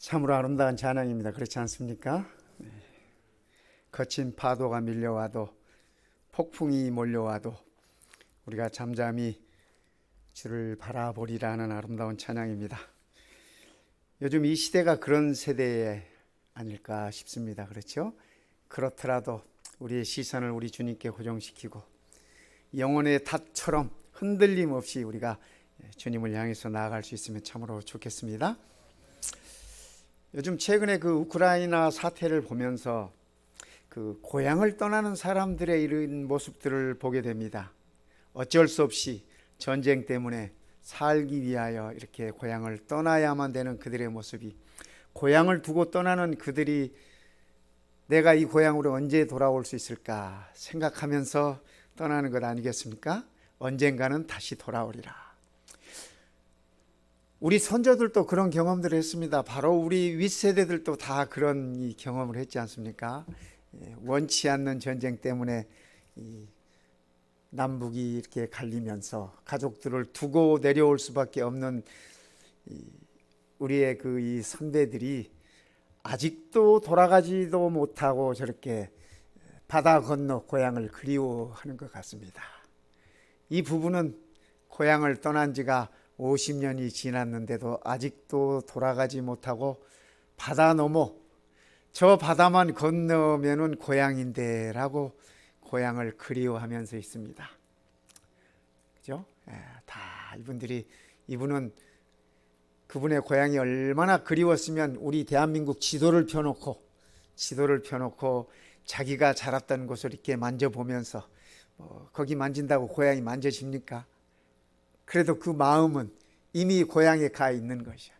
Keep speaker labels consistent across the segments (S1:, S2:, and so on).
S1: 참으로 아름다운 찬양입니다. 그렇지 않습니까? 거친 파도가 밀려와도 폭풍이 몰려와도 우리가 잠잠히 주를 바라보리라는 아름다운 찬양입니다. 요즘 이 시대가 그런 세대 아닐까 싶습니다. 그렇죠? 그렇더라도 우리의 시선을 우리 주님께 고정시키고 영혼의 탑처럼 흔들림 없이 우리가 주님을 향해서 나아갈 수 있으면 참으로 좋겠습니다. 요즘 최근에 그 우크라이나 사태를 보면서 그 고향을 떠나는 사람들의 이런 모습들을 보게 됩니다. 어쩔 수 없이 전쟁 때문에 살기 위하여 이렇게 고향을 떠나야만 되는 그들의 모습이, 고향을 두고 떠나는 그들이 내가 이 고향으로 언제 돌아올 수 있을까 생각하면서 떠나는 것 아니겠습니까? 언젠가는 다시 돌아오리라. 우리 선조들도 그런 경험들을 했습니다. 바로 우리 윗세대들도 다 그런 경험을 했지 않습니까? 원치 않는 전쟁 때문에 남북이 이렇게 갈리면서 가족들을 두고 내려올 수밖에 없는 우리의 그 이 선배들이 아직도 돌아가지도 못하고 저렇게 바다 건너 고향을 그리워하는 것 같습니다. 이 부부는 고향을 떠난 지가 50년이 지났는데도 아직도 돌아가지 못하고 바다 넘어 저 바다만 건너면은 고향인데 라고 고향을 그리워하면서 있습니다. 그죠? 다 이분은 그분의 고향이 얼마나 그리웠으면 우리 대한민국 지도를 펴놓고 자기가 자랐던 곳을 이렇게 만져보면서 거기 만진다고 고향이 만져집니까? 그래도 그 마음은 이미 고향에 가 있는 것이야.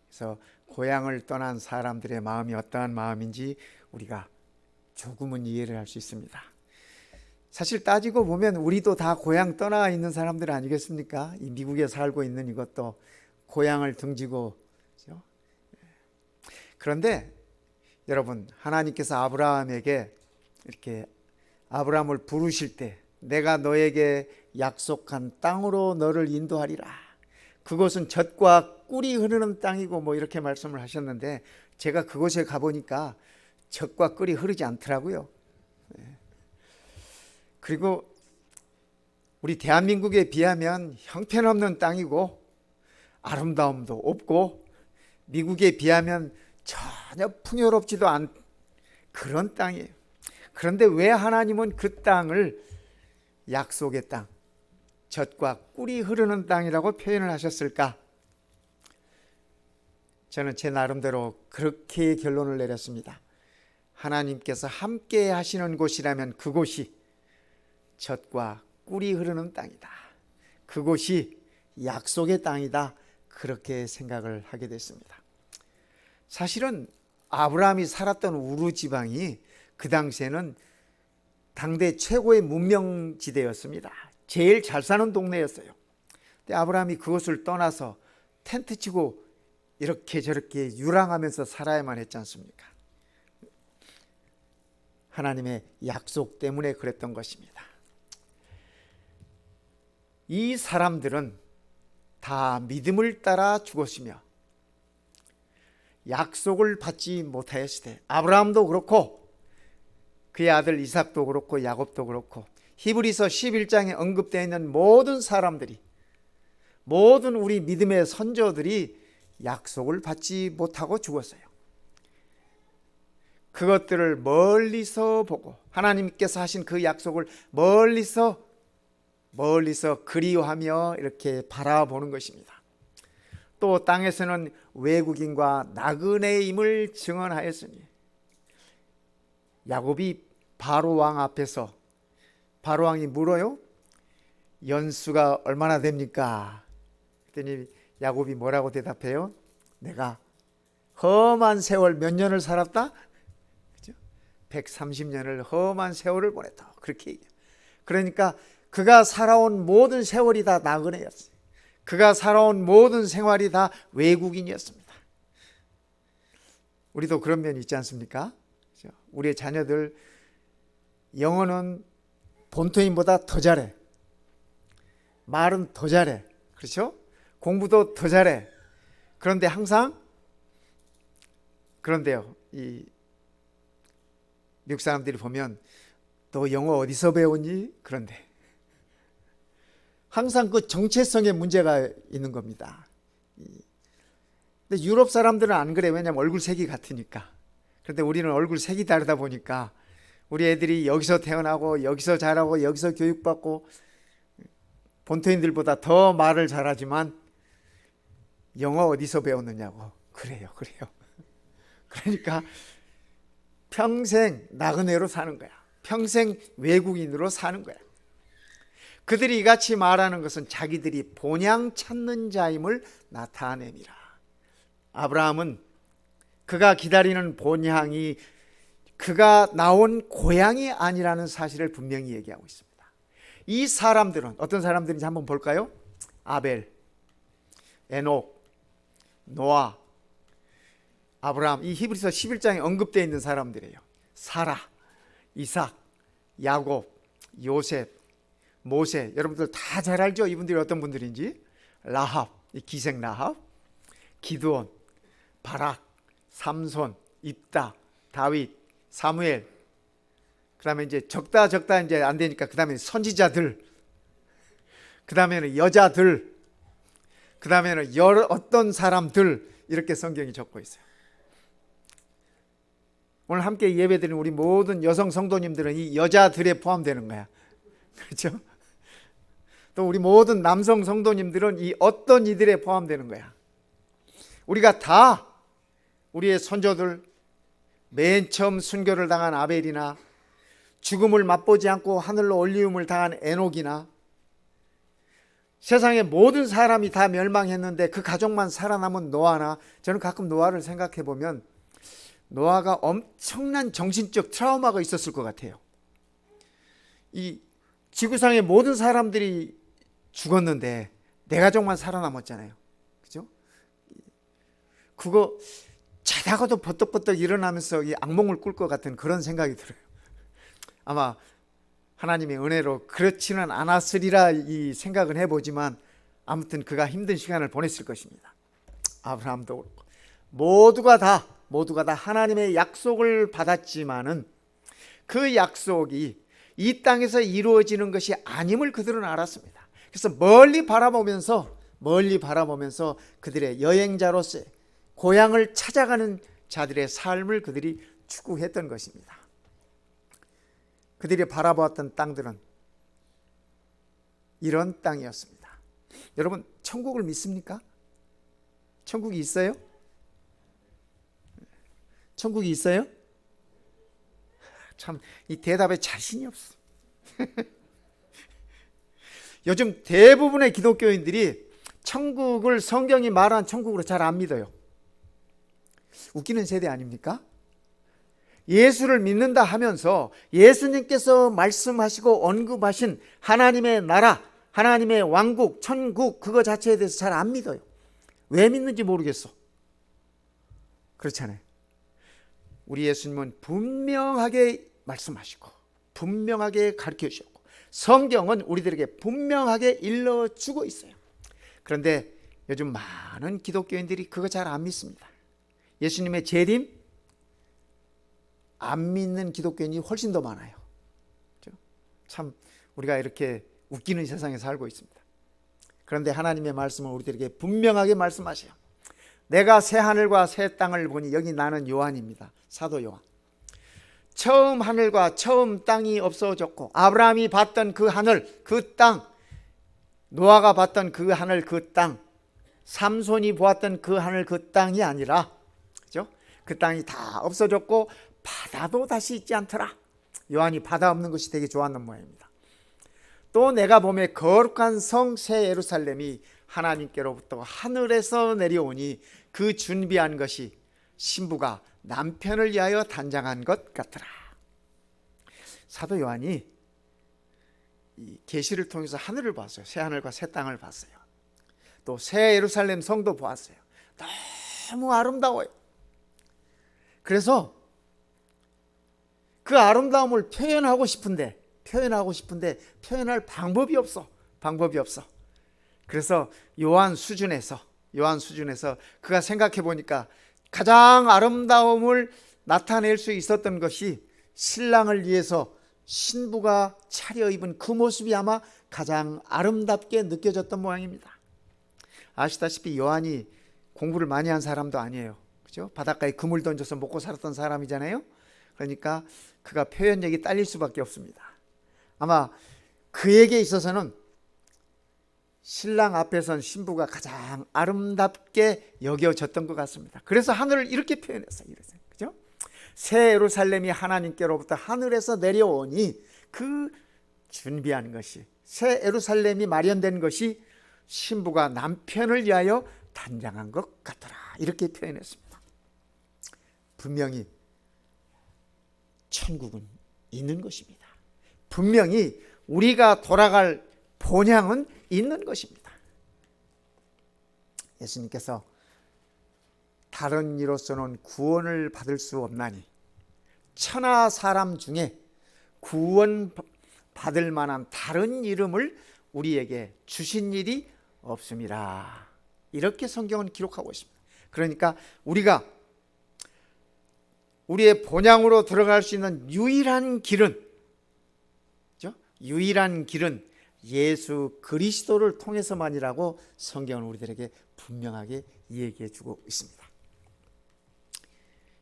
S1: 그래서 고향을 떠난 사람들의 마음이 어떠한 마음인지 우리가 조금은 이해를 할 수 있습니다. 사실 따지고 보면 우리도 다 고향 떠나 있는 사람들 아니겠습니까? 이 미국에 살고 있는 이것도 고향을 등지고. 그렇죠? 그런데 여러분, 하나님께서 아브라함에게 이렇게 아브라함을 부르실 때 내가 너에게 약속한 땅으로 너를 인도하리라. 그곳은 젖과 꿀이 흐르는 땅이고 뭐 이렇게 말씀을 하셨는데 제가 그곳에 가보니까 젖과 꿀이 흐르지 않더라고요. 그리고 우리 대한민국에 비하면 형편없는 땅이고 아름다움도 없고 미국에 비하면 전혀 풍요롭지도 않은 그런 땅이에요. 그런데 왜 하나님은 그 땅을 약속의 땅, 젖과 꿀이 흐르는 땅이라고 표현을 하셨을까? 저는 제 나름대로 그렇게 결론을 내렸습니다. 하나님께서 함께 하시는 곳이라면 그곳이 젖과 꿀이 흐르는 땅이다. 그곳이 약속의 땅이다. 그렇게 생각을 하게 됐습니다. 사실은 아브라함이 살았던 우르 지방이 그 당시에는 당대 최고의 문명지대였습니다. 제일 잘 사는 동네였어요. 근데 아브라함이 그것을 떠나서 텐트 치고 이렇게 저렇게 유랑하면서 살아야만 했지 않습니까? 하나님의 약속 때문에 그랬던 것입니다. 이 사람들은 다 믿음을 따라 죽었으며 약속을 받지 못하였을 때 아브라함도 그렇고 그의 아들 이삭도 그렇고 야곱도 그렇고 히브리서 11장에 언급되어 있는 모든 사람들이, 모든 우리 믿음의 선조들이 약속을 받지 못하고 죽었어요. 그것들을 멀리서 보고 하나님께서 하신 그 약속을 멀리서 그리워하며 이렇게 바라보는 것입니다. 또 땅에서는 외국인과 나그네임을 증언하였으니 야곱이 바로왕 앞에서 바로왕이 물어요. 연수가 얼마나 됩니까? 그랬더니 야곱이 뭐라고 대답해요? 내가 험한 세월 몇 년을 살았다? 그죠? 130년을 험한 세월을 보냈다. 그렇게 얘기해요. 그러니까 그가 살아온 모든 세월이 다 나그네였어요. 그가 살아온 모든 생활이 다 외국인이었습니다. 우리도 그런 면이 있지 않습니까? 그죠? 우리의 자녀들 영어는 본토인보다 더 잘해. 말은 더 잘해. 그렇죠? 공부도 더 잘해. 그런데 항상 그런데요, 이 미국 사람들이 보면 너 영어 어디서 배웠니? 그런데 항상 그 정체성에 문제가 있는 겁니다. 근데 유럽 사람들은 안 그래. 왜냐하면 얼굴 색이 같으니까. 그런데 우리는 얼굴 색이 다르다 보니까 우리 애들이 여기서 태어나고 여기서 자라고 여기서 교육받고 본토인들보다 더 말을 잘하지만 영어 어디서 배웠느냐고. 그래요. 그러니까 평생 나그네로 사는 거야. 평생 외국인으로 사는 거야. 그들이 이같이 말하는 것은 자기들이 본향 찾는 자임을 나타냅니다. 아브라함은 그가 기다리는 본향이 그가 나온 고향이 아니라는 사실을 분명히 얘기하고 있습니다. 이 사람들은 어떤 사람들인지 한번 볼까요? 아벨, 에녹, 노아, 아브라함, 이 히브리서 11장에 언급되어 있는 사람들이에요. 사라, 이삭, 야곱, 요셉, 모세, 여러분들 다 잘 알죠? 이분들이 어떤 분들인지. 라합, 기생 라합, 기드온, 바락, 삼손, 입다, 다윗, 사무엘. 그 다음에 이제 적다 이제 안 되니까 그 다음에 선지자들, 그 다음에는 여자들, 그 다음에는 여러 어떤 사람들, 이렇게 성경이 적고 있어요. 오늘 함께 예배드리는 우리 모든 여성 성도님들은 이 여자들에 포함되는 거야. 그렇죠? 또 우리 모든 남성 성도님들은 이 어떤 이들에 포함되는 거야. 우리가 다 우리의 선조들, 맨 처음 순교를 당한 아벨이나 죽음을 맛보지 않고 하늘로 올리움을 당한 에녹이나 세상의 모든 사람이 다 멸망했는데 그 가족만 살아남은 노아나, 저는 가끔 노아를 생각해 보면 노아가 엄청난 정신적 트라우마가 있었을 것 같아요. 이 지구상의 모든 사람들이 죽었는데 내 가족만 살아남았잖아요. 그죠? 그거 자다가도 버떡버떡 일어나면서 이 악몽을 꿀 것 같은 그런 생각이 들어요. 아마 하나님의 은혜로 그렇지는 않았으리라 이 생각은 해보지만 아무튼 그가 힘든 시간을 보냈을 것입니다. 아브라함도 그렇고 모두가 다 하나님의 약속을 받았지만은 그 약속이 이 땅에서 이루어지는 것이 아님을 그들은 알았습니다. 그래서 멀리 바라보면서 그들의 여행자로서 고향을 찾아가는 자들의 삶을 그들이 추구했던 것입니다. 그들이 바라보았던 땅들은 이런 땅이었습니다. 여러분, 천국을 믿습니까? 천국이 있어요? 천국이 있어요? 참, 이 대답에 자신이 없어. 요즘 대부분의 기독교인들이 천국을 성경이 말한 천국으로 잘 안 믿어요. 웃기는 세대 아닙니까? 예수를 믿는다 하면서 예수님께서 말씀하시고 언급하신 하나님의 나라, 하나님의 왕국, 천국, 그거 자체에 대해서 잘 안 믿어요. 왜 믿는지 모르겠어. 그렇잖아요. 우리 예수님은 분명하게 말씀하시고 분명하게 가르쳐 주셨고 성경은 우리들에게 분명하게 일러주고 있어요. 그런데 요즘 많은 기독교인들이 그거 잘 안 믿습니다. 예수님의 재림 안 믿는 기독교인이 훨씬 더 많아요. 참 우리가 이렇게 웃기는 세상에 살고 있습니다. 그런데 하나님의 말씀은 우리들에게 분명하게 말씀하셔요. 내가 새 하늘과 새 땅을 보니, 여기 나는 요한입니다. 사도 요한. 처음 하늘과 처음 땅이 없어졌고 아브라함이 봤던 그 하늘, 그 땅, 노아가 봤던 그 하늘, 그 땅, 삼손이 보았던 그 하늘, 그 땅이 아니라, 그죠? 그 땅이 다 없어졌고 바다도 다시 있지 않더라. 요한이 바다 없는 것이 되게 좋았는 모양입니다. 또 내가 보매 거룩한 성 새 예루살렘이 하나님께로부터 하늘에서 내려오니 그 준비한 것이 신부가 남편을 위하여 단장한 것 같더라. 사도 요한이 이 계시를 통해서 하늘을 봤어요. 새 하늘과 새 땅을 봤어요. 또 새 예루살렘 성도 보았어요. 너무 아름다워요. 그래서 그 아름다움을 표현하고 싶은데 표현할 방법이 없어. 그래서 요한 수준에서 그가 생각해 보니까 가장 아름다움을 나타낼 수 있었던 것이 신랑을 위해서 신부가 차려입은 그 모습이 아마 가장 아름답게 느껴졌던 모양입니다. 아시다시피 요한이 공부를 많이 한 사람도 아니에요. 그죠? 바닷가에 그물 던져서 먹고 살았던 사람이잖아요. 그러니까 그가 표현력이 딸릴 수밖에 없습니다. 아마 그에게 있어서는 신랑 앞에선 신부가 가장 아름답게 여겨졌던 것 같습니다. 그래서 하늘을 이렇게 표현했어요. 그죠? 새 예루살렘이 하나님께로부터 하늘에서 내려오니 그 준비한 것이, 새 예루살렘이 마련된 것이 신부가 남편을 위하여 단장한 것 같더라, 이렇게 표현했습니다. 분명히 천국은 있는 것입니다. 분명히 우리가 돌아갈 본향은 있는 것입니다. 예수님께서 다른 이로서는 구원을 받을 수 없나니 천하 사람 중에 구원 받을 만한 다른 이름을 우리에게 주신 일이 없음이라, 이렇게 성경은 기록하고 있습니다. 그러니까 우리가 우리의 본향으로 들어갈 수 있는 유일한 길은, 그렇죠? 유일한 길은 예수 그리스도를 통해서만이라고 성경은 우리들에게 분명하게 얘기해 주고 있습니다.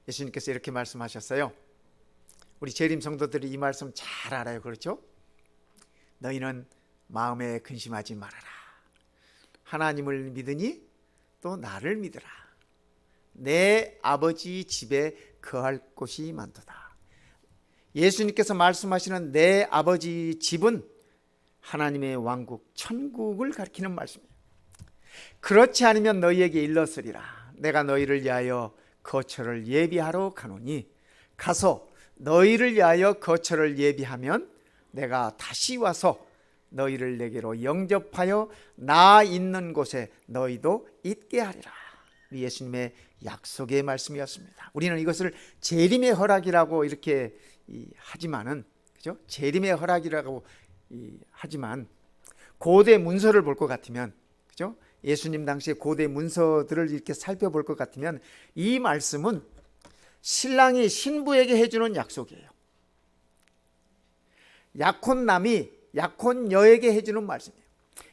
S1: 예수님께서 이렇게 말씀하셨어요. 우리 재림 성도들이 이 말씀 잘 알아요. 그렇죠? 너희는 마음에 근심하지 말아라. 하나님을 믿으니 또 나를 믿으라. 내 아버지 집에 거할 곳이 많도다. 예수님께서 말씀하시는 내 아버지 집은 하나님의 왕국, 천국을 가리키는 말씀이에요. 그렇지 않으면 너희에게 일렀으리라. 내가 너희를 위하여 거처를 예비하러 가노니 가서 너희를 위하여 거처를 예비하면 내가 다시 와서 너희를 내게로 영접하여 나 있는 곳에 너희도 있게 하리라. 예수님의 약속의 말씀이었습니다. 우리는 이것을 재림의 허락이라고 이렇게 하지만은, 그죠? 재림의 허락이라고 하지만 고대 문서를 볼 것 같으면, 그죠? 예수님 당시에 고대 문서들을 이렇게 살펴볼 것 같으면 이 말씀은 신랑이 신부에게 해주는 약속이에요. 약혼남이 약혼녀에게 해주는 말씀이에요.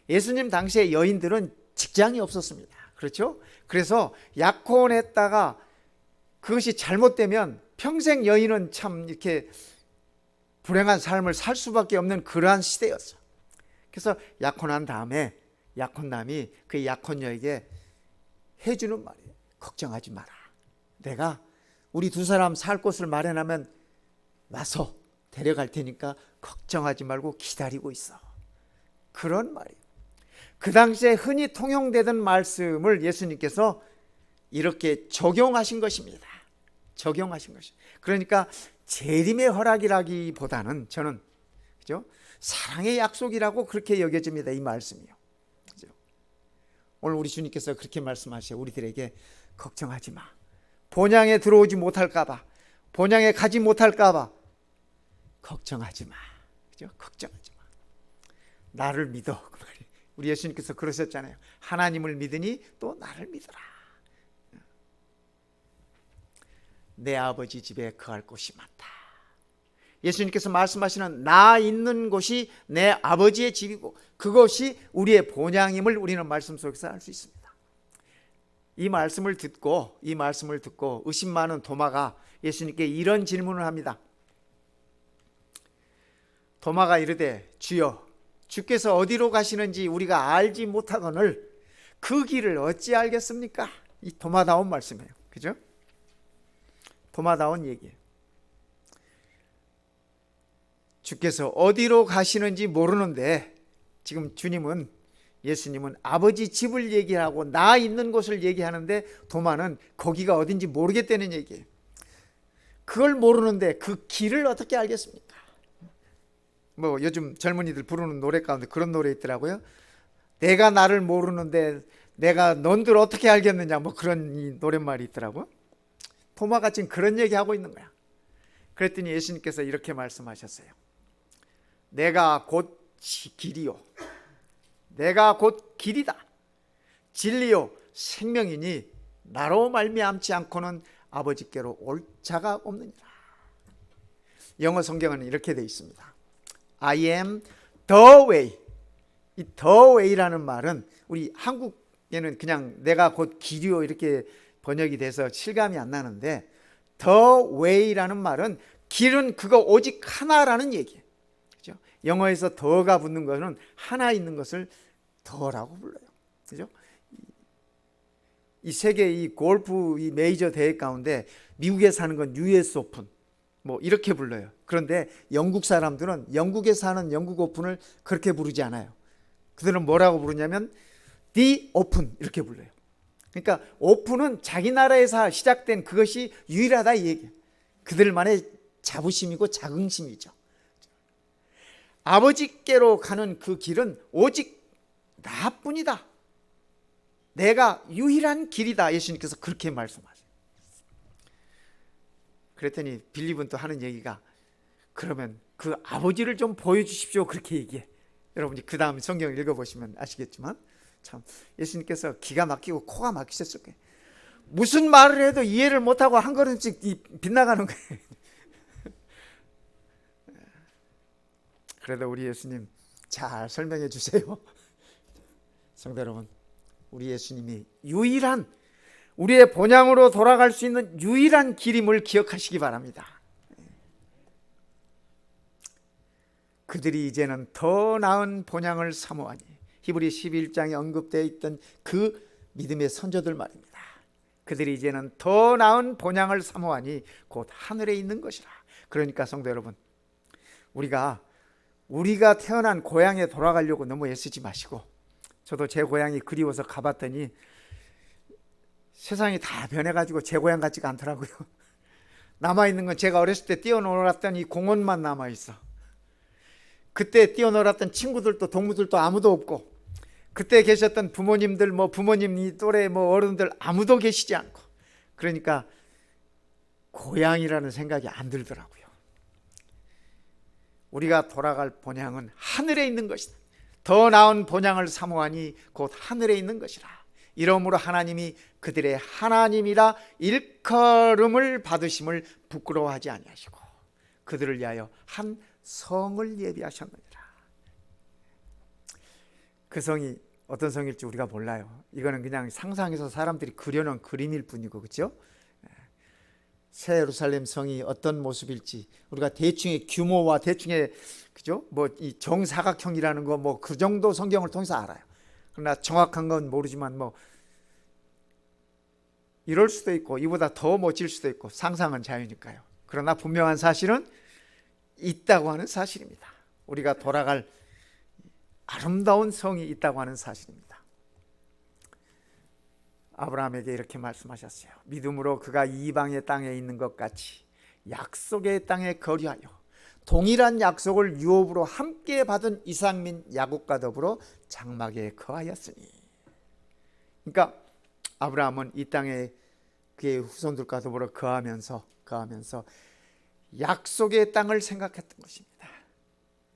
S1: 예수님 당시에 여인들은 직장이 없었습니다. 그렇죠? 그래서 약혼했다가 그것이 잘못되면 평생 여인은 참 이렇게 불행한 삶을 살 수밖에 없는 그러한 시대였어요. 그래서 약혼한 다음에 약혼남이 그 약혼녀에게 해주는 말이에요. 걱정하지 마라. 내가 우리 두 사람 살 곳을 마련하면 와서 데려갈 테니까 걱정하지 말고 기다리고 있어. 그런 말이에요. 그 당시에 흔히 통용되던 말씀을 예수님께서 이렇게 적용하신 것입니다. 적용하신 것이. 그러니까 재림의 허락이라기보다는 저는, 그죠? 사랑의 약속이라고 그렇게 여겨집니다. 이 말씀이요. 그죠? 오늘 우리 주님께서 그렇게 말씀하셔요. 우리들에게 걱정하지 마. 본향에 들어오지 못할까봐, 본향에 가지 못할까봐 걱정하지 마. 그죠? 걱정하지 마. 나를 믿어. 그 말이. 우리 예수님께서 그러셨잖아요. 하나님을 믿으니 또 나를 믿어라. 내 아버지 집에 거할 곳이 많다. 예수님께서 말씀하시는 나 있는 곳이 내 아버지의 집이고 그것이 우리의 본향임을 우리는 말씀 속에서 알 수 있습니다. 이 말씀을 듣고 의심 많은 도마가 예수님께 이런 질문을 합니다. 도마가 이르되 주여, 주께서 어디로 가시는지 우리가 알지 못하거늘 그 길을 어찌 알겠습니까? 이 도마다운 말씀이에요. 그죠? 도마다운 얘기예요. 주께서 어디로 가시는지 모르는데 지금 예수님은 아버지 집을 얘기하고 나 있는 곳을 얘기하는데 도마는 거기가 어딘지 모르겠다는 얘기예요. 그걸 모르는데 그 길을 어떻게 알겠습니까? 뭐 요즘 젊은이들 부르는 노래 가운데 그런 노래 있더라고요. 내가 나를 모르는데 내가 넌들 어떻게 알겠느냐, 뭐 그런 이 노랫말이 있더라고요. 도마가 지금 그런 얘기하고 있는 거야. 그랬더니 예수님께서 이렇게 말씀하셨어요. 내가 곧 길이요, 내가 곧 길이다, 진리요, 생명이니 나로 말미암지 않고는 아버지께로 올 자가 없느니라. 영어 성경은 이렇게 되어 있습니다. I am the way. 이 the way라는 말은 우리 한국에는 그냥 내가 곧 길이요 이렇게 번역이 돼서 실감이 안 나는데, the way라는 말은 길은 그거 오직 하나라는 얘기예요. 그죠? 영어에서 the가 붙는 것은 하나 있는 것을 the라고 불러요. 그죠? 이 세계 이 골프 이 메이저 대회 가운데 미국에 사는 건 US 오픈 뭐 이렇게 불러요. 그런데 영국 사람들은 영국에 사는 영국 오픈을 그렇게 부르지 않아요. 그들은 뭐라고 부르냐면 The Open 이렇게 불러요. 그러니까 오픈은 자기 나라에서 시작된 그것이 유일하다 이 얘기예요. 그들만의 자부심이고 자긍심이죠. 아버지께로 가는 그 길은 오직 나뿐이다. 내가 유일한 길이다. 예수님께서 그렇게 말씀하세요. 그랬더니 빌립은 또 하는 얘기가, 그러면 그 아버지를 좀 보여주십시오. 그렇게 얘기해. 여러분이 그 다음 성경을 읽어보시면 아시겠지만 참 예수님께서 기가 막히고 코가 막히셨을 거예요. 무슨 말을 해도 이해를 못하고 한 걸음씩 빗나가는 거예요. 그래도 우리 예수님 잘 설명해 주세요. 성도 여러분, 우리 예수님이 유일한 우리의 본향으로 돌아갈 수 있는 유일한 길임을 기억하시기 바랍니다. 그들이 이제는 더 나은 본향을 사모하니, 히브리 11장에 언급되어 있던 그 믿음의 선조들 말입니다. 그들이 이제는 더 나은 본향을 사모하니 곧 하늘에 있는 것이라. 그러니까 성도 여러분, 우리가 태어난 고향에 돌아가려고 너무 애쓰지 마시고, 저도 제 고향이 그리워서 가봤더니 세상이 다 변해가지고 제 고향 같지가 않더라고요. 남아있는 건 제가 어렸을 때 뛰어놀았던 이 공원만 남아있어. 그때 뛰어놀았던 친구들도 동무들도 아무도 없고, 그때 계셨던 부모님들 부모님 이 또래 어른들 아무도 계시지 않고, 그러니까 고향이라는 생각이 안 들더라고요. 우리가 돌아갈 본향은 하늘에 있는 것이다. 더 나은 본향을 사모하니 곧 하늘에 있는 것이라. 이러므로 하나님이 그들의 하나님이라 일컬음을 받으심을 부끄러워하지 아니하시고 그들을 위하여 한 성을 예비하셨느니라. 그 성이 어떤 성일지 우리가 몰라요. 이거는 그냥 상상해서 사람들이 그려놓은 그림일 뿐이고, 그렇죠? 새 예루살렘 성이 어떤 모습일지 우리가 대충의 규모와 대충의, 그죠? 이 정사각형이라는 거 그 정도 성경을 통해서 알아요. 그러나 정확한 건 모르지만 이럴 수도 있고 이보다 더 멋질 수도 있고 상상은 자유니까요. 그러나 분명한 사실은 있다고 하는 사실입니다. 우리가 돌아갈 아름다운 성이 있다고 하는 사실입니다. 아브라함에게 이렇게 말씀하셨어요. 믿음으로 그가 이방의 땅에 있는 것 같이 약속의 땅에 거류하여 동일한 약속을 유업으로 함께 받은 이삭 및 야곱과 더불어 장막에 거하였으니. 그러니까 아브라함은 이 땅에 그의 후손들과 더불어 거하면서 약속의 땅을 생각했던 것입니다.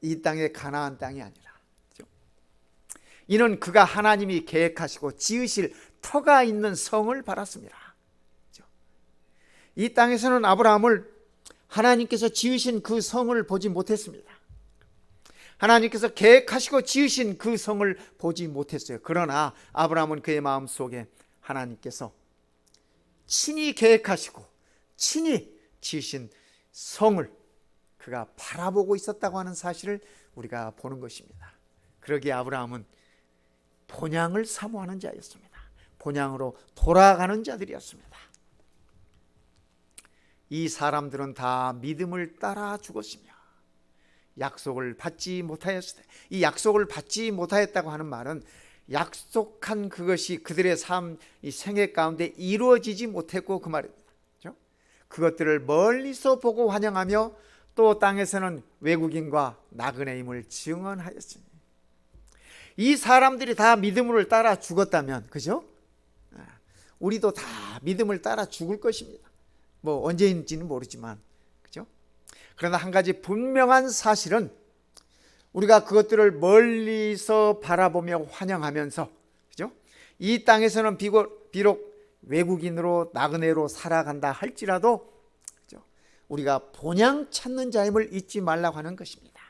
S1: 이 땅의 가나안 땅이 아니라. 그렇죠? 이는 그가 하나님이 계획하시고 지으실 터가 있는 성을 바랐습니다. 그렇죠? 이 땅에서는 아브라함을 하나님께서 지으신 그 성을 보지 못했습니다. 하나님께서 계획하시고 지으신 그 성을 보지 못했어요. 그러나 아브라함은 그의 마음속에 하나님께서 친히 계획하시고 친히 지으신 성을 그가 바라보고 있었다고 하는 사실을 우리가 보는 것입니다. 그러기에 아브라함은 본향을 사모하는 자였습니다. 본향으로 돌아가는 자들이었습니다. 이 사람들은 다 믿음을 따라 죽었으며 약속을 받지 못하였으되, 이 약속을 받지 못하였다고 하는 말은 약속한 그것이 그들의 삶, 이 생애 가운데 이루어지지 못했고 그 말입니다. 그렇죠? 그것들을 멀리서 보고 환영하며 또 땅에서는 외국인과 나그네임을 증언하였으니, 이 사람들이 다 믿음을 따라 죽었다면, 그죠? 우리도 다 믿음을 따라 죽을 것입니다. 언제인지는 모르지만, 그죠? 그러나 한 가지 분명한 사실은 우리가 그것들을 멀리서 바라보며 환영하면서, 그죠? 이 땅에서는 비록 외국인으로 나그네로 살아간다 할지라도 우리가 본향 찾는 자임을 잊지 말라고 하는 것입니다.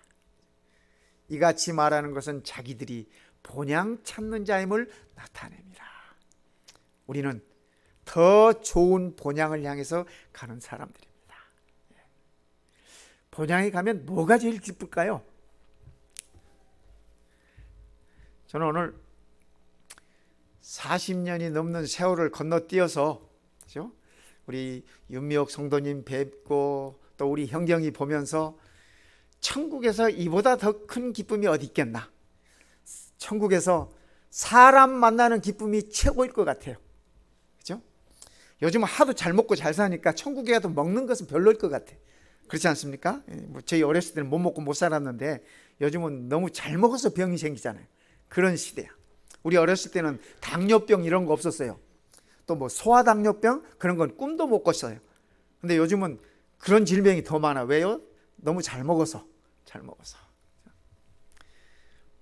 S1: 이같이 말하는 것은 자기들이 본향 찾는 자임을 나타냅니다. 우리는 더 좋은 본향을 향해서 가는 사람들입니다. 본향에 가면 뭐가 제일 기쁠까요? 저는 오늘 40년이 넘는 세월을 건너뛰어서 그렇죠? 우리 윤미옥 성도님 뵙고 또 우리 형경이 보면서 천국에서 이보다 더 큰 기쁨이 어디 있겠나. 천국에서 사람 만나는 기쁨이 최고일 것 같아요. 그렇죠? 요즘 하도 잘 먹고 잘 사니까 천국에 가도 먹는 것은 별로일 것 같아. 그렇지 않습니까? 뭐 저희 어렸을 때는 못 먹고 못 살았는데 요즘은 너무 잘 먹어서 병이 생기잖아요. 그런 시대야. 우리 어렸을 때는 당뇨병 이런 거 없었어요. 또 뭐 소아당뇨병 그런 건 꿈도 못 꿨어요. 근데 요즘은 그런 질병이 더 많아. 왜요? 너무 잘 먹어서.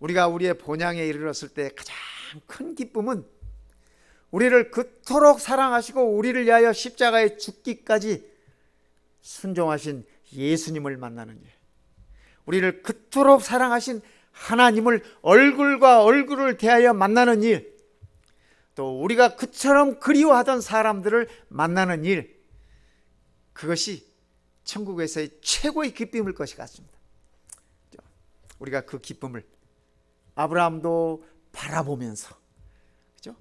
S1: 우리가 우리의 본향에 이르렀을 때 가장 큰 기쁨은 우리를 그토록 사랑하시고 우리를 위하여 십자가에 죽기까지 순종하신 예수님을 만나는 일, 우리를 그토록 사랑하신 하나님을 얼굴과 얼굴을 대하여 만나는 일, 또 우리가 그처럼 그리워하던 사람들을 만나는 일, 그것이 천국에서의 최고의 기쁨일 것이 같습니다. 우리가 그 기쁨을 아브라함도 바라보면서 그렇죠?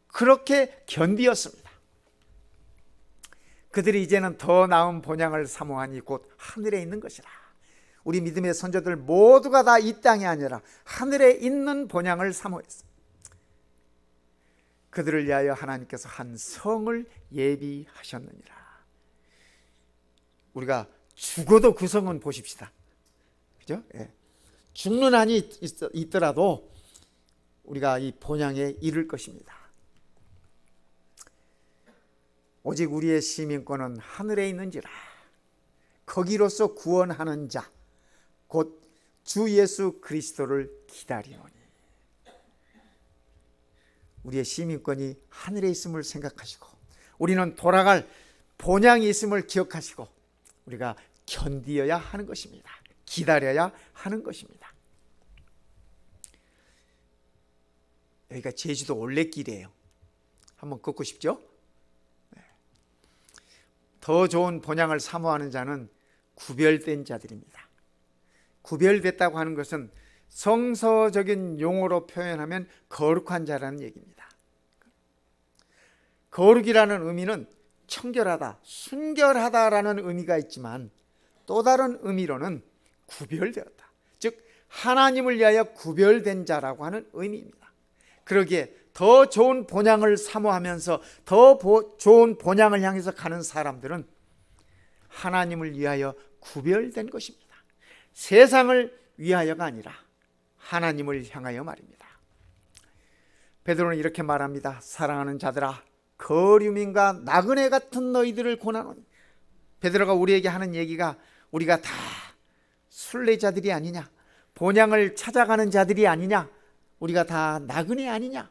S1: 그렇게 견디었습니다. 그들이 이제는 더 나은 본향을 사모하니 곧 하늘에 있는 것이라. 우리 믿음의 선조들 모두가 다 이 땅이 아니라 하늘에 있는 본향을 사모했습니다. 그들을 위하여 하나님께서 한 성을 예비하셨느니라. 우리가 죽어도 그 성은 보십시다. 그죠? 예. 죽는 한이 있더라도 우리가 이 본향에 이를 것입니다. 오직 우리의 시민권은 하늘에 있는지라. 거기로서 구원하는 자 곧 주 예수 그리스도를 기다리노니. 우리의 시민권이 하늘에 있음을 생각하시고 우리는 돌아갈 본향이 있음을 기억하시고 우리가 견디어야 하는 것입니다. 기다려야 하는 것입니다. 여기가 제주도 올레길이에요. 한번 걷고 싶죠? 더 좋은 본향을 사모하는 자는 구별된 자들입니다. 구별됐다고 하는 것은 성서적인 용어로 표현하면 거룩한 자라는 얘기입니다. 거룩이라는 의미는 청결하다, 순결하다라는 의미가 있지만 또 다른 의미로는 구별되었다. 즉 하나님을 위하여 구별된 자라고 하는 의미입니다. 그러기에 더 좋은 본향을 사모하면서 더 좋은 본향을 향해서 가는 사람들은 하나님을 위하여 구별된 것입니다. 세상을 위하여가 아니라 하나님을 향하여 말입니다. 베드로는 이렇게 말합니다. 사랑하는 자들아, 거류민과 나그네 같은 너희들을 권하노니. 베드로가 우리에게 하는 얘기가 우리가 다 순례자들이 아니냐, 본향을 찾아가는 자들이 아니냐, 우리가 다 나그네 아니냐.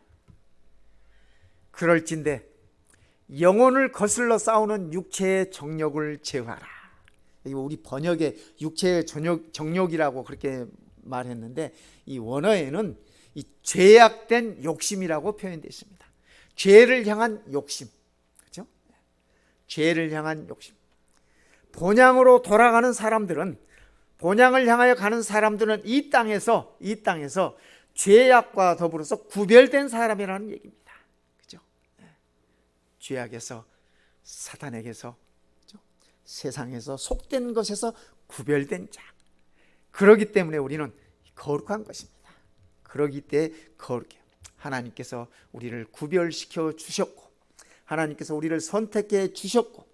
S1: 그럴진대 영혼을 거슬러 싸우는 육체의 정욕을 제어하라. 우리 번역에 육체의 정욕이라고 그렇게 말했는데 이 원어에는 이 죄악된 욕심이라고 표현되어 있습니다. 죄를 향한 욕심, 그렇죠? 죄를 향한 욕심. 본향으로 돌아가는 사람들은, 본향을 향하여 가는 사람들은 이 땅에서 죄악과 더불어서 구별된 사람이라는 얘기입니다. 그렇죠? 죄악에서, 사탄에게서, 그렇죠? 세상에서 속된 것에서 구별된 자. 그러기 때문에 우리는 거룩한 것입니다. 그러기 때문에 거룩해요. 하나님께서 우리를 구별시켜 주셨고 하나님께서 우리를 선택해 주셨고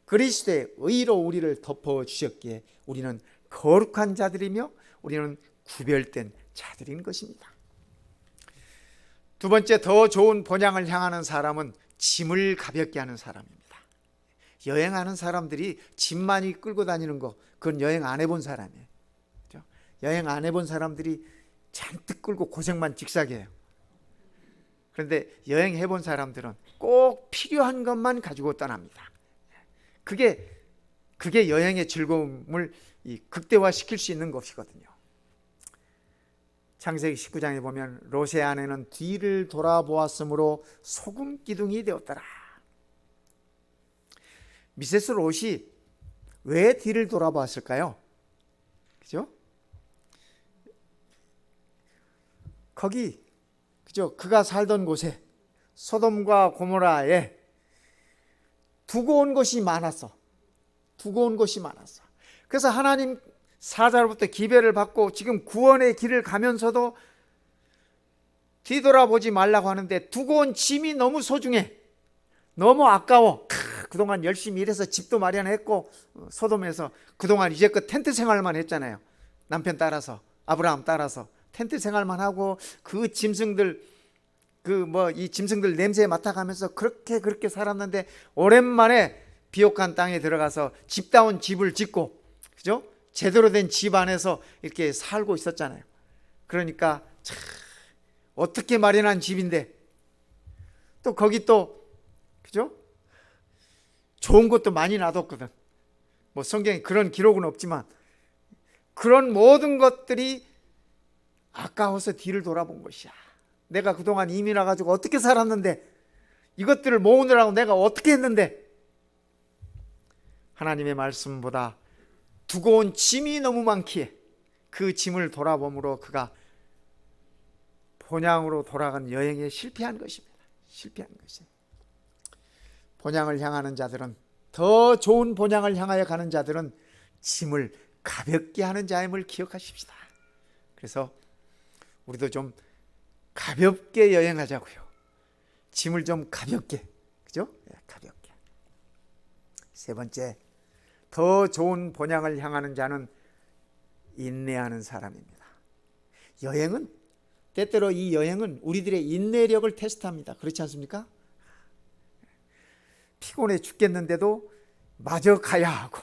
S1: 그리스도의 의로 우리를 덮어 주셨기에 우리는 거룩한 자들이며 우리는 구별된 자들인 것입니다. 두 번째, 더 좋은 본향을 향하는 사람은 짐을 가볍게 하는 사람입니다. 여행하는 사람들이 짐 많이 끌고 다니는 거, 그건 여행 안 해본 사람이에요. 그렇죠? 여행 안 해본 사람들이 잔뜩 끌고 고생만 직사게 해요. 그런데 여행해 본 사람들은 꼭 필요한 것만 가지고 떠납니다. 그게 여행의 즐거움을 극대화시킬 수 있는 것이거든요. 창세기 19장에 보면 롯의 아내는 뒤를 돌아보았으므로 소금 기둥이 되었더라. 미세스 롯이 왜 뒤를 돌아보았을까요? 그죠? 거기, 그죠? 그가 살던 곳에 소돔과 고모라에 두고 온 것이 많았어. 그래서 하나님 사자로부터 기별을 받고 지금 구원의 길을 가면서도 뒤돌아보지 말라고 하는데 두고 온 짐이 너무 소중해. 너무 아까워. 그동안 열심히 일해서 집도 마련했고 소돔에서 그동안 이제껏 텐트 생활만 했잖아요. 남편 따라서, 아브라함 따라서 텐트 생활만 하고 그 짐승들 이 짐승들 냄새에 맡아가면서 그렇게 살았는데 오랜만에 비옥한 땅에 들어가서 집다운 집을 짓고, 그죠? 제대로 된 집 안에서 이렇게 살고 있었잖아요. 그러니까 참 어떻게 마련한 집인데 또 거기 또, 그죠? 좋은 것도 많이 놔뒀거든. 뭐 성경에 그런 기록은 없지만 그런 모든 것들이 아까워서 뒤를 돌아본 것이야. 내가 그동안 이민 와가지고 어떻게 살았는데, 이것들을 모으느라고 내가 어떻게 했는데, 하나님의 말씀보다 두고 온 짐이 너무 많기에 그 짐을 돌아봄으로 그가 본향으로 돌아간 여행에 실패한 것입니다. 본향을 향하는 자들은, 더 좋은 본향을 향하여 가는 자들은 짐을 가볍게 하는 자임을 기억하십시다. 그래서 우리도 좀 가볍게 여행하자고요. 짐을 좀 가볍게, 그죠? 가볍게. 세 번째, 더 좋은 본향을 향하는 자는 인내하는 사람입니다. 여행은, 때때로 이 여행은 우리들의 인내력을 테스트합니다. 그렇지 않습니까? 피곤해 죽겠는데도 마저 가야 하고,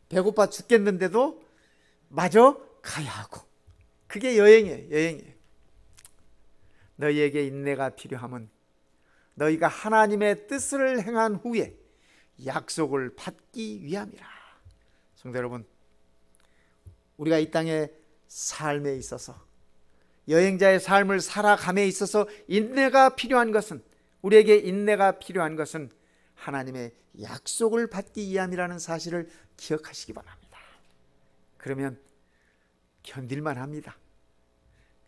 S1: 배고파 죽겠는데도 마저 가야 하고, 그게 여행이에요. 너희에게 인내가 필요함은 너희가 하나님의 뜻을 행한 후에 약속을 받기 위함이라. 성도 여러분, 우리가 이 땅의 삶에 있어서, 여행자의 삶을 살아감에 있어서 인내가 필요한 것은, 우리에게 인내가 필요한 것은 하나님의 약속을 받기 위함이라는 사실을 기억하시기 바랍니다. 그러면 견딜만 합니다.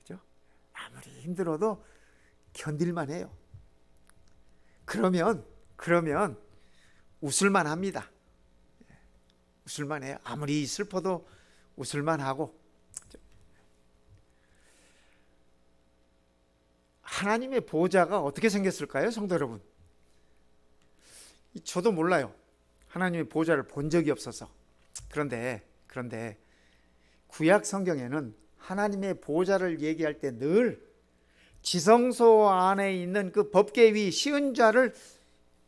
S1: 그죠? 아무리 힘들어도 견딜만 해요. 그러면 웃을만 합니다. 웃을만 해요. 아무리 슬퍼도 웃을만 하고. 하나님의 보좌가 어떻게 생겼을까요, 성도 여러분? 저도 몰라요. 하나님의 보좌를 본 적이 없어서. 그런데 구약 성경에는 하나님의 보좌를 얘기할 때 늘 지성소 안에 있는 그 법궤위 시은좌를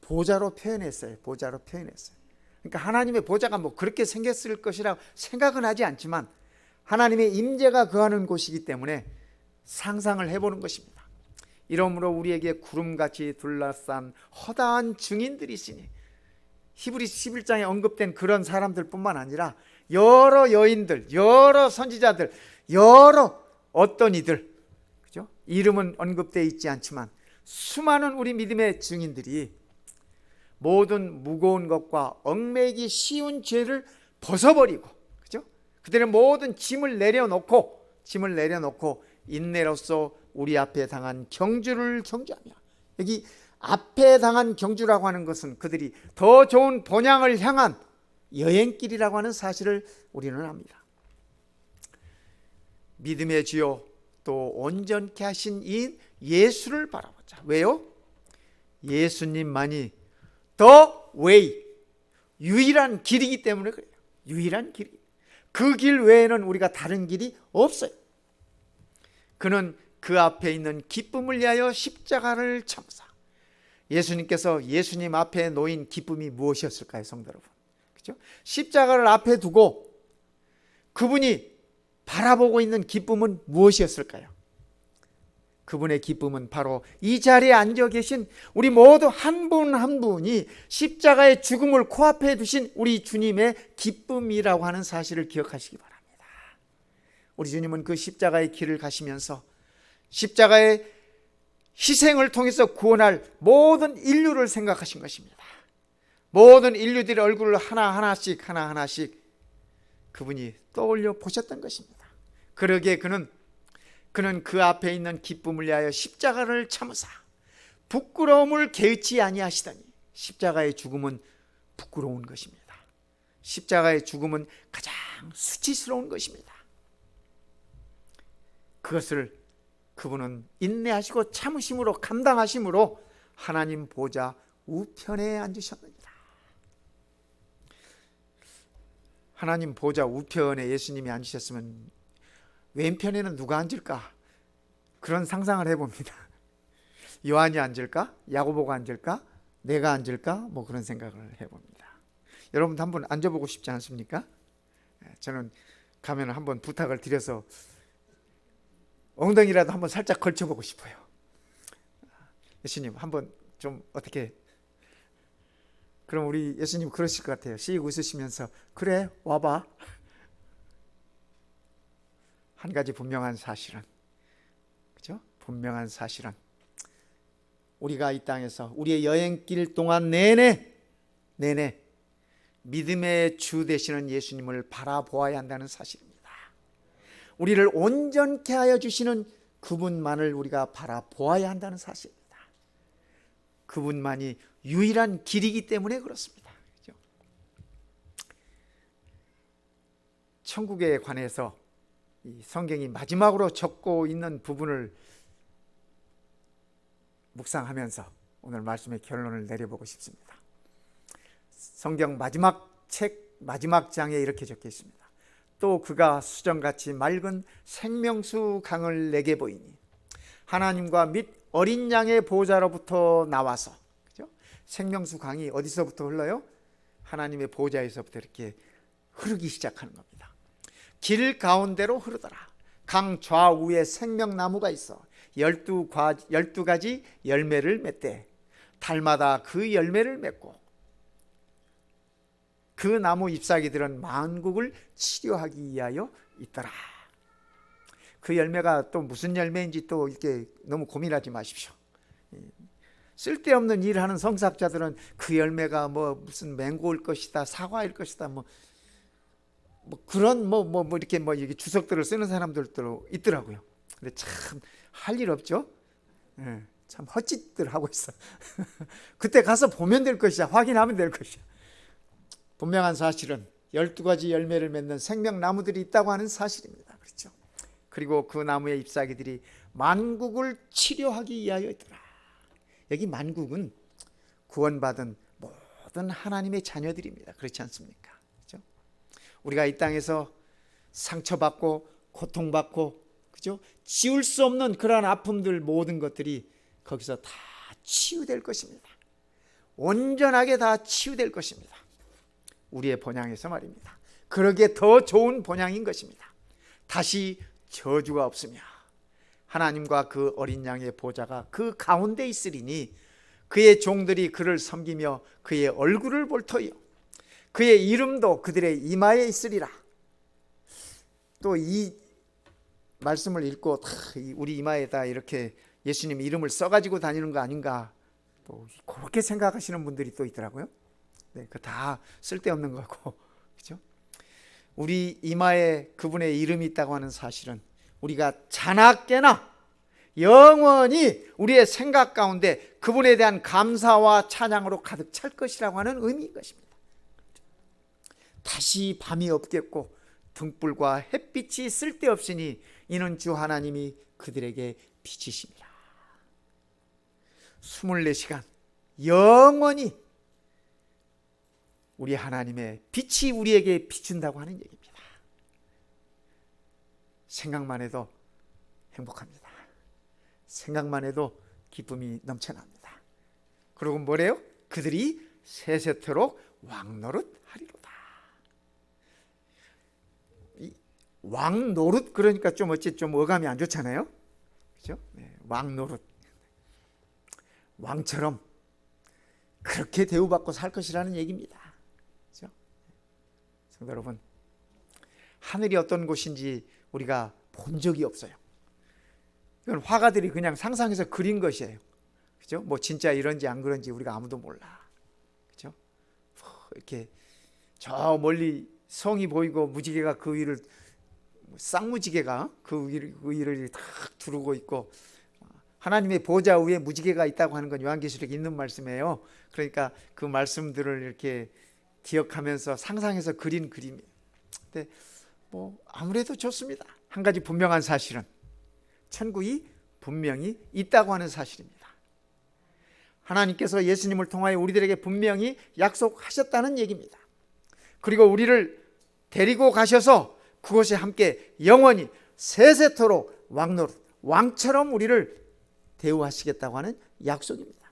S1: 보좌로 표현했어요. 그러니까 하나님의 보좌가 뭐 그렇게 생겼을 것이라고 생각은 하지 않지만 하나님의 임재가 거하는 곳이기 때문에 상상을 해보는 것입니다. 이러므로 우리에게 구름같이 둘러싼 허다한 증인들이 있으니, 히브리서 11장에 언급된 그런 사람들뿐만 아니라 여러 여인들, 여러 선지자들, 여러 어떤 이들, 그죠? 이름은 언급되어 있지 않지만 수많은 우리 믿음의 증인들이 모든 무거운 것과 얽매이기 쉬운 죄를 벗어버리고, 그죠? 그들의 모든 짐을 내려놓고 인내로서 우리 앞에 당한 경주를 경주하며, 여기 앞에 당한 경주라고 하는 것은 그들이 더 좋은 본향을 향한 여행길이라고 하는 사실을 우리는 압니다. 믿음의 주요 또 온전케 하신 이 예수를 바라보자. 왜요? 예수님만이 The way, 유일한 길이기 때문에 그래요. 유일한 길. 그 길 외에는 우리가 다른 길이 없어요. 그는 그 앞에 있는 기쁨을 위하여 십자가를 참사. 예수님께서 예수님 앞에 놓인 기쁨이 무엇이었을까요, 성도 여러분? 그렇죠? 십자가를 앞에 두고 그분이 바라보고 있는 기쁨은 무엇이었을까요? 그분의 기쁨은 바로 이 자리에 앉아 계신 우리 모두 한 분 한 분이 십자가의 죽음을 코앞에 두신 우리 주님의 기쁨이라고 하는 사실을 기억하시기 바랍니다. 우리 주님은 그 십자가의 길을 가시면서 십자가의 희생을 통해서 구원할 모든 인류를 생각하신 것입니다. 모든 인류들의 얼굴을 하나하나씩 그분이 떠올려 보셨던 것입니다. 그러기에 그는 그 앞에 있는 기쁨을 위하여 십자가를 참으사 부끄러움을 개의치 아니하시더니 십자가의 죽음은 부끄러운 것입니다. 십자가의 죽음은 가장 수치스러운 것입니다. 그것을 그분은 인내하시고 참으심으로 감당하심으로 하나님 보좌 우편에 앉으셨느니라. 하나님 보좌 우편에 예수님이 앉으셨으면 왼편에는 누가 앉을까? 그런 상상을 해봅니다. 요한이 앉을까? 야고보가 앉을까? 내가 앉을까? 뭐 그런 생각을 해봅니다. 여러분도 한번 앉아보고 싶지 않습니까? 저는 가면 한번 부탁을 드려서 엉덩이라도 한번 살짝 걸쳐보고 싶어요. 예수님 한번 좀 어떻게, 그럼 우리 예수님 그러실 것 같아요. 씩 웃으시면서 그래 와봐. 한 가지 분명한 사실은, 그죠? 분명한 사실은 우리가 이 땅에서 우리의 여행길 동안 내내 믿음의 주 되시는 예수님을 바라보아야 한다는 사실입니다. 우리를 온전케 하여 주시는 그분만을 우리가 바라보아야 한다는 사실입니다. 그분만이 유일한 길이기 때문에 그렇습니다. 그죠? 천국에 관해서 이 성경이 마지막으로 적고 있는 부분을 묵상하면서 오늘 말씀의 결론을 내려보고 싶습니다. 성경 마지막 책 마지막 장에 이렇게 적혀 있습니다. 또 그가 수정같이 맑은 생명수 강을 내게 보이니 하나님과 및 어린 양의 보좌로부터 나와서, 그죠? 생명수 강이 어디서부터 흘러요? 하나님의 보좌에서부터 이렇게 흐르기 시작하는 겁니다. 길 가운데로 흐르더라. 강 좌우에 생명나무가 있어 12가지 열매를 맺되 달마다 그 열매를 맺고 그 나무 잎사귀들은 만국을 치료하기 위하여 있더라. 그 열매가 또 무슨 열매인지 또 이렇게 너무 고민하지 마십시오. 쓸데없는 일을 하는 성사학자들은 그 열매가 뭐 무슨 맹고일 것이다, 사과일 것이다, 뭐 그런 이렇게 주석들을 쓰는 사람들도 있더라고요. 근데 참 할 일 없죠. 참 헛짓들 하고 있어. 그때 가서 보면 될 것이야. 확인하면 될 것이야. 분명한 사실은 12가지 열매를 맺는 생명나무들이 있다고 하는 사실입니다. 그렇죠? 그리고 그 나무의 잎사귀들이 만국을 치료하기 위하여 있더라. 여기 만국은 구원받은 모든 하나님의 자녀들입니다. 그렇지 않습니까? 그렇죠? 우리가 이 땅에서 상처받고 고통받고, 그죠? 지울 수 없는 그러한 아픔들 모든 것들이 거기서 다 치유될 것입니다. 온전하게 다 치유될 것입니다. 우리의 본향에서 말입니다. 그러기에 더 좋은 본향인 것입니다. 다시 저주가 없으며 하나님과 그 어린 양의 보좌가 그 가운데 있으리니 그의 종들이 그를 섬기며 그의 얼굴을 볼 터이요 그의 이름도 그들의 이마에 있으리라. 또 이 말씀을 읽고 우리 이마에다 이렇게 예수님 이름을 써가지고 다니는 거 아닌가, 또 그렇게 생각하시는 분들이 또 있더라고요. 네, 그 다 쓸데없는 거고, 그죠? 우리 이마에 그분의 이름이 있다고 하는 사실은 우리가 자나깨나 영원히 우리의 생각 가운데 그분에 대한 감사와 찬양으로 가득 찰 것이라고 하는 의미인 것입니다. 다시 밤이 없겠고 등불과 햇빛이 쓸데없으니 이는 주 하나님이 그들에게 빛이십니다. 24시간 영원히 우리 하나님의 빛이 우리에게 비춘다고 하는 얘기입니다. 생각만 해도 행복합니다. 생각만 해도 기쁨이 넘쳐납니다. 그리고 뭐래요? 그들이 세세토록 왕노릇 하리로다. 왕노릇, 그러니까 좀 어찌 좀 어감이 안 좋잖아요. 그죠? 왕 노릇, 왕처럼 그렇게 대우받고 살 것이라는 얘기입니다. 그죠? 성도 여러분, 하늘이 어떤 곳인지 우리가 본 적이 없어요. 이건 화가들이 그냥 상상해서 그린 것이에요. 그죠? 뭐 진짜 이런지 안 그런지 우리가 아무도 몰라. 그죠? 이렇게 저 멀리 성이 보이고 무지개가 그 위를, 쌍무지개가 그 위를 탁 두르고 있고, 하나님의 보좌 위에 무지개가 있다고 하는 건 요한계시록에 있는 말씀이에요. 그러니까 그 말씀들을 이렇게 기억하면서 상상해서 그린 그림이에요. 근데 뭐 아무래도 좋습니다. 한 가지 분명한 사실은 천국이 분명히 있다고 하는 사실입니다. 하나님께서 예수님을 통하여 우리들에게 분명히 약속하셨다는 얘기입니다. 그리고 우리를 데리고 가셔서 그곳에 함께 영원히 세세토록 왕노릇, 왕처럼 우리를 대우하시겠다고 하는 약속입니다.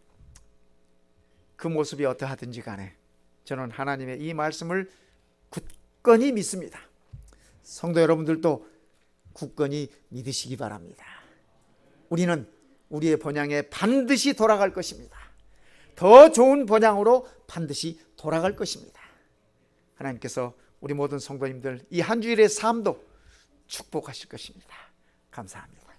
S1: 그 모습이 어떠하든지 간에 저는 하나님의 이 말씀을 굳건히 믿습니다. 성도 여러분들도 굳건히 믿으시기 바랍니다. 우리는 우리의 본향에 반드시 돌아갈 것입니다. 더 좋은 본향으로 반드시 돌아갈 것입니다. 하나님께서 우리 모든 성도님들 이 한 주일의 삶도 축복하실 것입니다. 감사합니다.